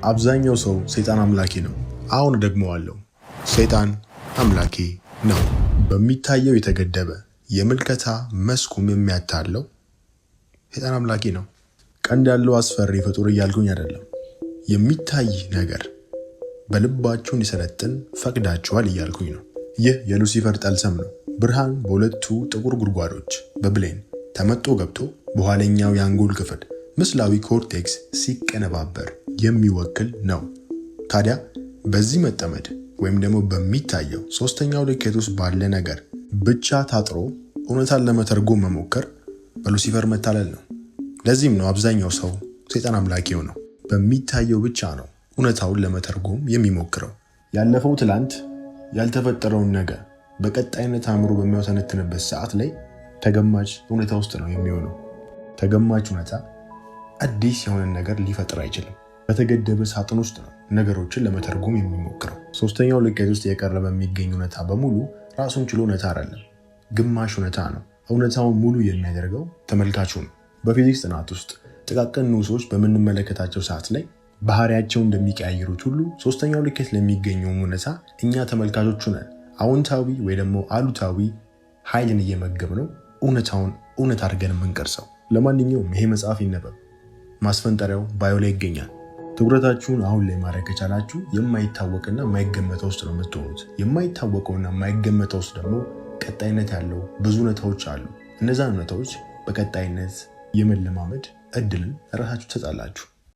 አብዛኛው ሰው ሰይጣን አምላኪ ነው። አሁን ደግመዋለሁ፣ ሰይጣን አምላኪ ነው። በሚታየው የተገደበ የምልከታ መስኩም የሚያታለው ሰይጣን አምላኪ ነው። ቀንድ ያለው አስፈሪ ፍጡር እያልኩኝ አይደለም። የሚታይ ነገር በልባችሁ እንዲሰለጥን ፈቅዳችኋል እያልኩኝ ነው። ይህ የሉሲፈር ጠልሰም ነው። ብርሃን በሁለቱ ጥቁር ጉድጓዶች በብሌን ተመጦ ገብቶ በኋለኛው የአንጎል ክፍል ምስላዊ ኮርቴክስ ሲቀነባበር የሚወክል ነው። ታዲያ በዚህ መጠመድ ወይም ደግሞ በሚታየው ሶስተኛው ልኬት ውስጥ ባለ ነገር ብቻ ታጥሮ እውነታን ለመተርጎም መሞከር በሉሲፈር መታለል ነው። ለዚህም ነው አብዛኛው ሰው ሰይጣን አምላኪው ነው። በሚታየው ብቻ ነው እውነታውን ለመተርጎም የሚሞክረው። ያለፈው ትላንት ያልተፈጠረውን ነገር በቀጣይነት አእምሮ በሚያውተነትንበት ሰዓት ላይ ተገማች እውነታ ውስጥ ነው የሚሆነው። ተገማች እውነታ አዲስ የሆነ ነገር ሊፈጥር አይችልም። በተገደበ ሳጥን ውስጥ ነው ነገሮችን ለመተርጎም የሚሞክረው። ሶስተኛው ልኬት ውስጥ የቀረበ የሚገኝ እውነታ በሙሉ ራሱን ችሎ እውነታ አይደለም፣ ግማሽ እውነታ ነው። እውነታውን ሙሉ የሚያደርገው ተመልካቹ ነው። በፊዚክስ ጥናት ውስጥ ጥቃቅን ንዑሶች በምንመለከታቸው ሰዓት ላይ ባህሪያቸው እንደሚቀያየሩት ሁሉ ሶስተኛው ልኬት ለሚገኘው እውነታ እኛ ተመልካቾቹ ነን። አዎንታዊ ወይ ደግሞ አሉታዊ ኃይልን እየመገብ ነው እውነታውን እውነት አድርገን የምንቀርሰው። ለማንኛውም ይሄ መጽሐፍ ይነበብ። ማስፈንጠሪያው ባዮ ላይ ይገኛል። ትኩረታችሁን አሁን ላይ ማድረግ ከቻላችሁ የማይታወቅና የማይገመተው ውስጥ ነው የምትሆኑት። የማይታወቀውና የማይገመተው ውስጥ ደግሞ ቀጣይነት ያለው ብዙ እውነታዎች አሉ። እነዛን እውነታዎች በቀጣይነት የመለማመድ እድልን ራሳችሁ ትሰጣላችሁ።